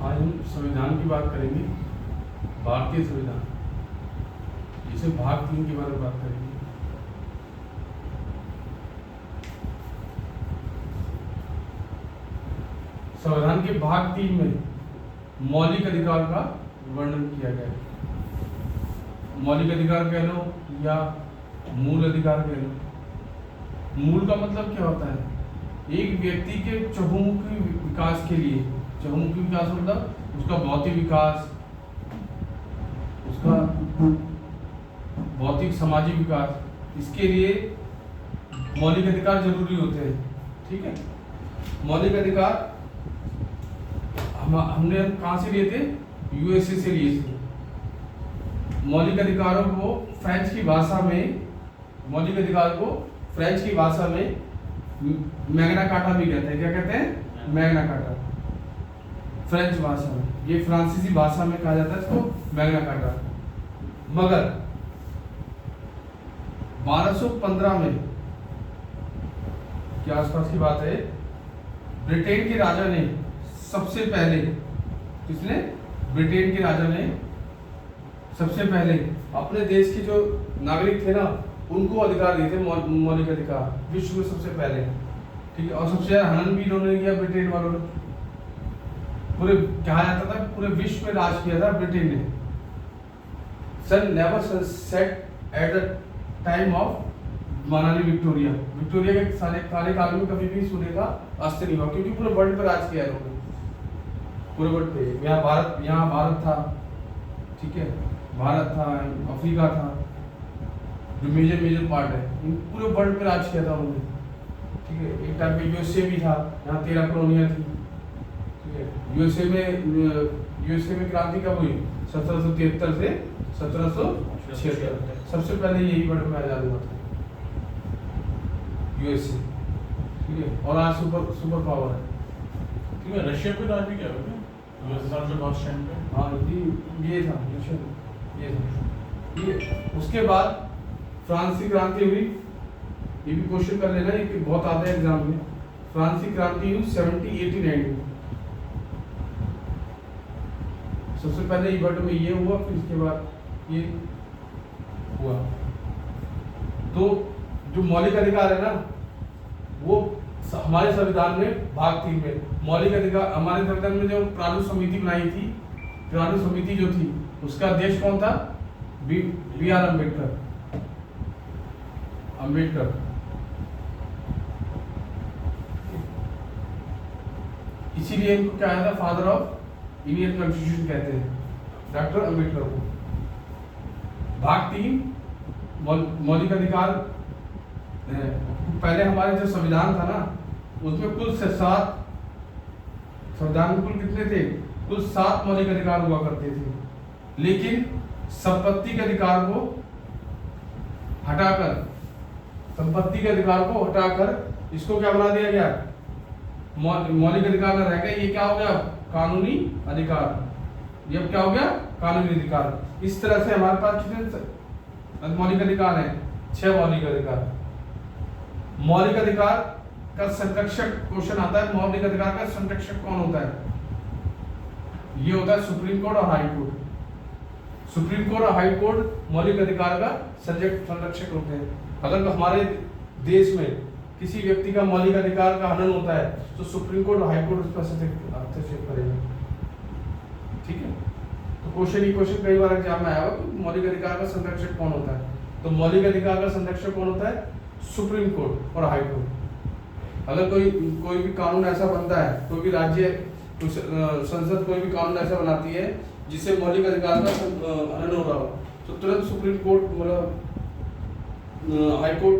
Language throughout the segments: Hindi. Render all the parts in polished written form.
आज हम संविधान की बात करेंगे, भारतीय संविधान, जिसे भाग 3 के बारे में बात करेंगे। संविधान के भाग 3 में मौलिक अधिकार का वर्णन किया गया है। मौलिक अधिकार कह लो या मूल अधिकार कह लो। मूल का मतलब क्या होता है? एक व्यक्ति के चहुमुखी विकास के लिए, चहुमुखी विकास मतलब उसका भौतिक विकास, उसका भौतिक सामाजिक विकास, इसके लिए मौलिक अधिकार जरूरी होते हैं। ठीक है, मौलिक अधिकार हमने कहाँ से लिए थे? यूएसए से लिए थे। मौलिक अधिकारों को फ्रेंच की भाषा में, मौलिक अधिकार को फ्रेंच की भाषा में मैग्ना कार्टा भी कहते हैं। क्या कहते हैं? Magna carta. फ्रेंच भाषा में, ये फ्रांसीसी भाषा में कहा जाता है इसको मैग्ना कार्टा। मगर 1215 में के आसपास की बात है, ब्रिटेन के राजा ने सबसे पहले, किसने? ब्रिटेन के राजा ने सबसे पहले अपने देश के जो नागरिक थे ना, उनको अधिकार दिए थे, मौलिक अधिकार, विश्व में सबसे पहले। ठीक है, और सबसे ज्यादा हनन भी इन्होंने किया ब्रिटेन वालों ने। पूरे कहा जाता था पूरे विश्व में राज किया था ब्रिटेन ने। Sun never set at the time of महारानी विक्टोरिया। विक्टोरिया के सारे कार्यकाल में कभी भी सूर्य का अस्त नहीं हुआ, क्योंकि पूरे वर्ल्ड पर राज किया इन्होंने, पूरे वर्ल्ड पे। यहाँ भारत था, ठीक है, भारत था, अफ्रीका था, जो मेजर पार्ट है, इन पूरे वर्ल्ड पे राज किया था उन्होंने। ठीक है, एक टाइम पे यूएसए भी था, यहाँ 13 कॉलोनियां थी। ठीक है, यूएसए में क्रांति कब हुई? 1773 से 1776। सबसे पहले यही वर्ल्ड में आजाद हुआ था, यूएसए। ठीक है, और आज सुपर पावर है। ठीक है, रशिया पे राज भी क्या होगा? हाँ, ये था ये था। ये उसके बाद फ्रांस की क्रांति हुई। ये भी क्वेश्चन कर लेना, ये बहुत आता है एग्जाम में। फ्रांस की क्रांति हुई 1789 में। सबसे पहले इबर्ट में ये हुआ, फिर इसके बाद ये हुआ। तो जो मौलिक अधिकार है ना, वो हमारे संविधान में भाग 3 में मौलिक अधिकार, हमारे संविधान में जो प्रारूप समिति बनाई थी, प्रारूप समिति जो थी, उसका अध्यक्ष कौन था? B R Ambedkar. इसीलिए इनको क्या है, फादर ऑफ इंडियन कॉन्स्टिट्यूशन कहते हैं, डॉक्टर अम्बेडकर को। भाग 3 मौलिक अधिकार। पहले हमारे जो संविधान था ना, उसमें कुल 7 संविधान में कुल कितने थे? कुल 7 मौलिक अधिकार हुआ करते थे। लेकिन संपत्ति के अधिकार को हटाकर, इसको क्या बना दिया गया? मौलिक अधिकार में रह गया, ये क्या हो गया? कानूनी अधिकार। ये अब क्या हो गया? कानूनी अधिकार। इस तरह से हमारे पास कितने मौलिक अधिकार हैं? 6 मौलिक अधिकार। मौलिक अधिकार का संरक्षक क्वेश्चन आता है। मौलिक अधिकार का संरक्षक कौन होता है? ये होता है सुप्रीम कोर्ट और हाई कोर्ट। सुप्रीम कोर्ट और हाई कोर्ट मौलिक अधिकार का संरक्षक होते हैं। अगर हमारे देश में किसी व्यक्ति का मौलिक अधिकार का हनन होता है, तो सुप्रीम कोर्ट और हाई कोर्ट उस पर हस्तक्षेप करेगा। ठीक है, तो क्वेश्चन कई बार एग्जाम में आया होगा कि मौलिक अधिकार का संरक्षक कौन होता है। तो मौलिक अधिकार का संरक्षक कौन होता है? सुप्रीम कोर्ट और हाई कोर्ट। अगर कोई भी कानून ऐसा बनता है, कोई भी राज्य, संसद कोई भी कानून ऐसा बनाती है जिससे मौलिक अधिकार का हनन हो रहा हो, तो तुरंत सुप्रीम कोर्ट, मतलब हाई कोर्ट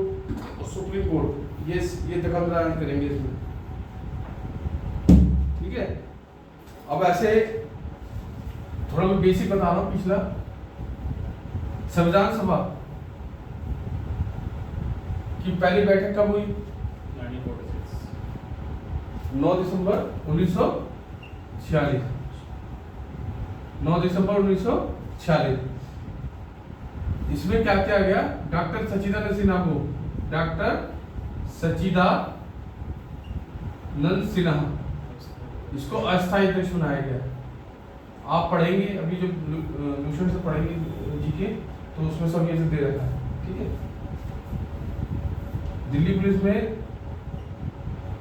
और सुप्रीम कोर्ट ये दखल करेंगे इसमें। ठीक है, अब ऐसे थोड़ा मैं बेसिक बता रहा हूँ। पिछला संविधान सभा की पहली बैठक कब हुई? 9 दिसंबर 1946। 9 दिसंबर 1946। इसमें क्या किया गया? डॉक्टर सचिदानंद सिन्हा को डॉक्टर सच्चिदानंद सिन्हा, इसको अस्थायी अध्यक्ष बनाया गया। आप पढ़ेंगे अभी जब ट्यूशन से पढ़ेंगे जीके तो उसमें सब ये सब दे रखा है, ठीक है। दिल्ली पुलिस में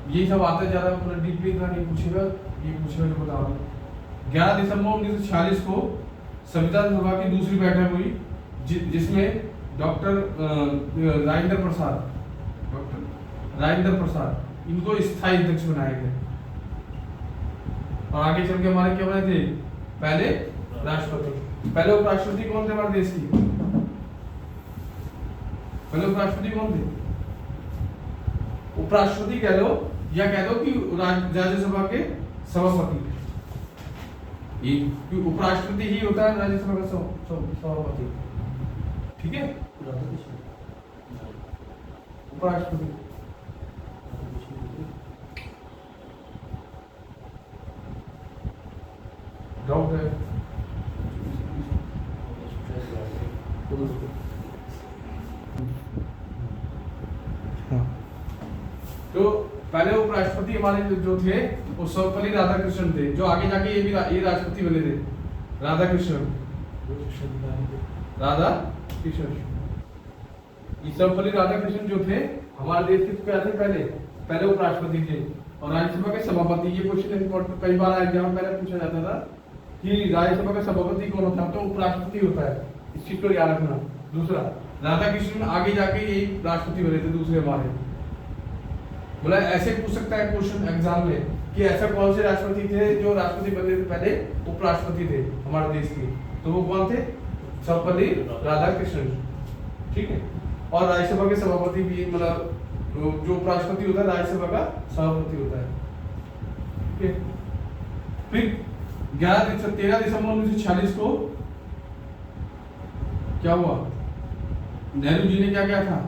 यही सब आता जा रहा है, पूरा डीपली था नहीं पूछेगा, ये पूछेगा जो बता रहा हूँ। 11 दिसंबर 1946 को संविधान सभा की दूसरी बैठक हुई जिसमें डॉक्टर राजेंद्र प्रसाद इनको स्थायी अध्यक्ष बनाया गया। और आगे चल के हमारे क्या बने थे, पहले राष्ट्रपति। पहले उपराष्ट्रपति कौन थे हमारे देश की? पहले उपराष्ट्रपति कौन थे? उपराष्ट्रपति कह लो या कह दो कि राज्यसभा के सभापति। उपराष्ट्रपति ही होता है राज्यसभा का सभापति, ठीक है। उपराष्ट्रपति डाउट है? तो पहले उपराष्ट्रपति हमारे जो थे वो सर्वपल्ली राधाकृष्णन थे, जो आगे जाके ये राष्ट्रपति बने थे, राधाकृष्णन। ये सर्वपल्ली राधाकृष्णन जो थे हमारे देश के क्या थे, पहले उपराष्ट्रपति थे और राज्यसभा के सभापति। ये क्वेश्चन इंपॉर्टेंट कई बार एग्जाम में पहले पूछा जाता था कि राज्यसभा का सभापति कौन होता है, तो उपराष्ट्रपति होता है, इस चीज को याद रखना। दूसरा, राधाकृष्णन आगे जाके यही राष्ट्रपति बने थे दूसरे हमारे। बोला ऐसे पूछ सकता है क्वेश्चन एग्जाम में कि ऐसा कौन से राष्ट्रपति थे जो राष्ट्रपति बनने से पहले उपराष्ट्रपति थे हमारे देश के, तो वो कौन थे? सर्वपल्ली राधाकृष्णन, ठीक है। और राज्यसभा के सभापति भी, मतलब जो उपराष्ट्रपति होता है राज्यसभा का सभापति होता है, ठीक है। फिर 13 दिसंबर 1946 को क्या हुआ, नेहरू जी ने क्या किया था,